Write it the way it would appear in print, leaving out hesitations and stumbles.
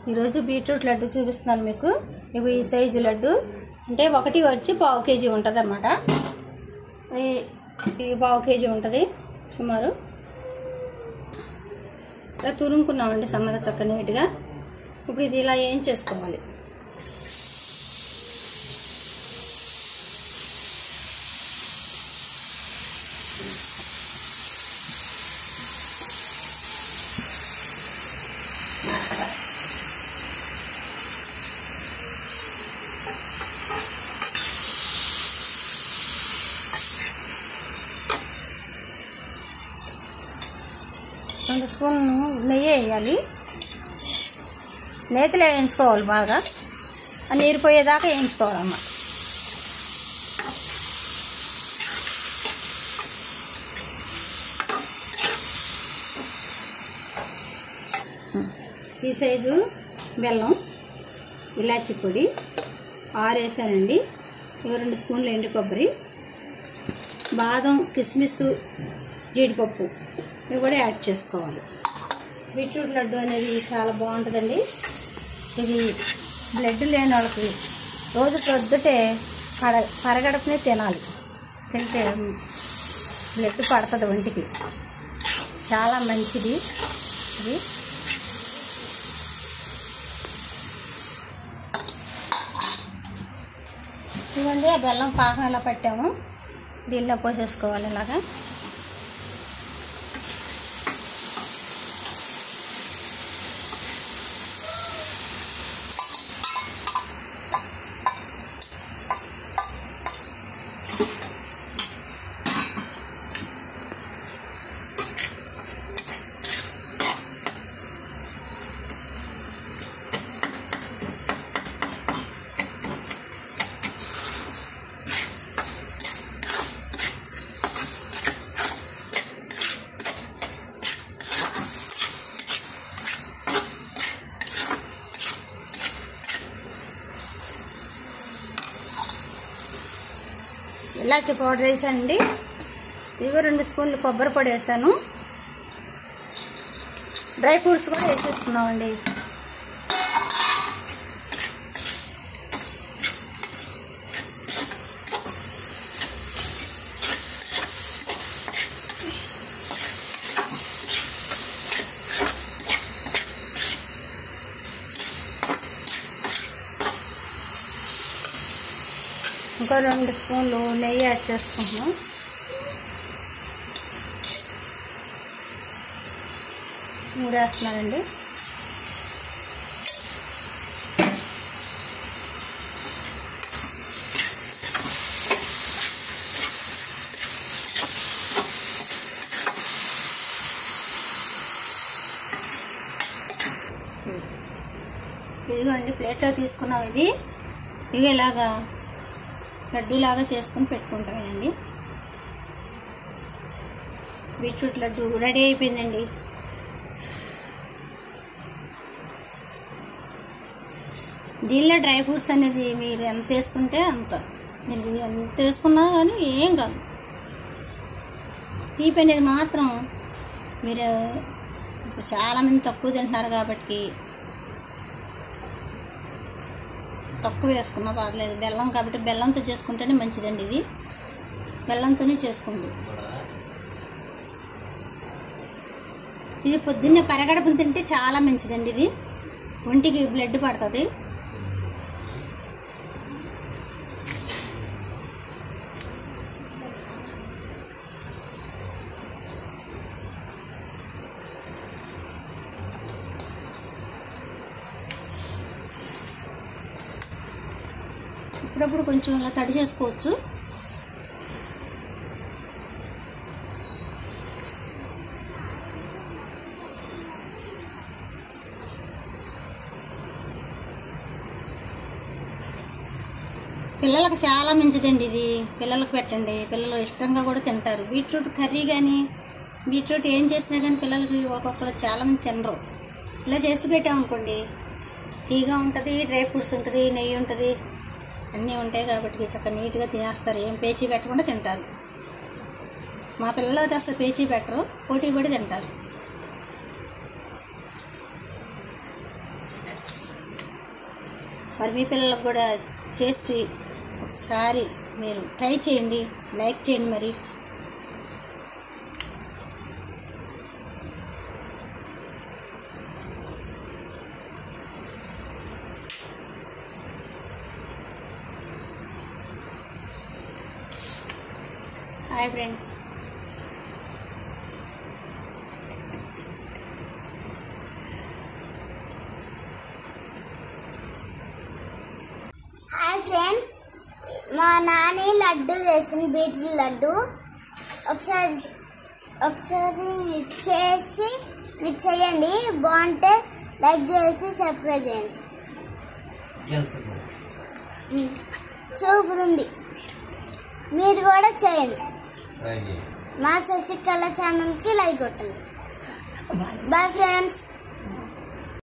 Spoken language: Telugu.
ఈరోజు బీట్రూట్ లడ్డు చూపిస్తున్నాను మీకు. ఇవి ఈ సైజు లడ్డు అంటే ఒకటి వచ్చి పావు కేజీ ఉంటుంది అన్నమాట. ఇది పావు కేజీ ఉంటుంది సుమారు. ఇలా తురుముకున్నామండి సమ్మగా చక్క నీట్గా. ఇప్పుడు ఇది ఇలా ఏం చేసుకోవాలి. రెండు స్పూన్లు నెయ్యి వేయాలి. నేతిలో వేయించుకోవాలి బాగా, నీరు పోయేదాకా వేయించుకోవాలమ్మా. ఈ సైజు బెల్లం, ఇలాచి పొడి 6 వేసానండి. ఇవి 2 స్పూన్లు ఎండు కొబ్బరి, బాదం, కిస్మిస్, జీడిపప్పు ఇవి కూడా యాడ్ చేసుకోవాలి. బీట్రూట్ లడ్డు అనేది చాలా బాగుంటుందండి. ఇది బ్లడ్ లేని వాళ్ళకి రోజు పొద్దుటే పరగడపనే తినాలి. తింటే బ్లడ్ పడుతుంది ఒంటికి, చాలా మంచిది ఇది. ఇవ్వండి ఆ బెల్లం పాకం ఎలా పట్టాము, దీనిలో పోసేసుకోవాలి ఇలాగా. ఇలాచి పౌడర్ వేసానండి. ఇవి 2 స్పూన్లు కొబ్బరి పొడి వేసాను. డ్రై ఫ్రూట్స్ కూడా వేసేసుకున్నామండి. ఇంకా 2 స్పూన్లు నెయ్యి యాడ్ చేసుకుంటున్నాం. మూడేస్తున్నానండి. ఇదిగోండి ప్లేట్లో తీసుకున్నాం. ఇవి ఇలాగా లడ్డూలాగా చేసుకుని పెట్టుకుంటామండి. బీట్రూట్ లడ్డు రెడీ అయిపోయిందండి. దీనిలో డ్రై ఫ్రూట్స్ అనేది మీరు ఎంత వేసుకుంటే అంత, మీరు ఎంత వేసుకున్నా కానీ ఏం కాదు. తీపి అనేది మాత్రం మీరు ఇప్పుడు చాలామంది తక్కువ తింటున్నారు కాబట్టి తక్కువ వేసుకున్నా పర్లేదు. బెల్లం కాబట్టి బెల్లంతో చేసుకుంటేనే మంచిదండి. ఇది బెల్లంతోనే చేసుకోండి. ఇది పొద్దున్నే పరగడపుని తింటే చాలా మంచిదండి. ఇది ఒంటికి బ్లడ్ పడుతుంది. ఇప్పుడప్పుడు కొంచెం ఇలా తడి చేసుకోవచ్చు. పిల్లలకు చాలా మంచిదండి. ఇది పిల్లలకు పెట్టండి, పిల్లలు ఇష్టంగా కూడా తింటారు. బీట్రూట్ కర్రీ కానీ బీట్రూట్ ఏం చేసినా కానీ పిల్లలకి ఒక్కొక్కరు చాలామంది తినరు. ఇలా చేసి పెట్టామనుకోండి తీగా ఉంటుంది, డ్రై ఫ్రూట్స్ ఉంటుంది, నెయ్యి ఉంటుంది, అన్నీ ఉంటాయి కాబట్టి చక్కగా నీట్గా తినేస్తారు. ఏం పేచీ పెట్టకుండా తింటారు. మా పిల్లలు అయితే అసలు పేచీ పెట్టరు, పోటీ పడి తింటారు. మరి మీ పిల్లలకు కూడా చేసి ఒకసారి మీరు ట్రై చేయండి, లైక్ చేయండి. మరి హాయ్ ఫ్రెండ్స్. హాయ్ ఫ్రెండ్స్, మా నాని లడ్డు చేసింది, బీట్రూట్ లడ్డు. ఒకసారి చేసి మీరు చేయండి, బాగుంటే లైక్ చేసి సబ్స్క్రైబ్ చేయండి. సూపర్ ఉంది, మీరు కూడా చేయండి. మా శశికళ ఛానల్కి లైక్ కొట్టండి. Bye friends.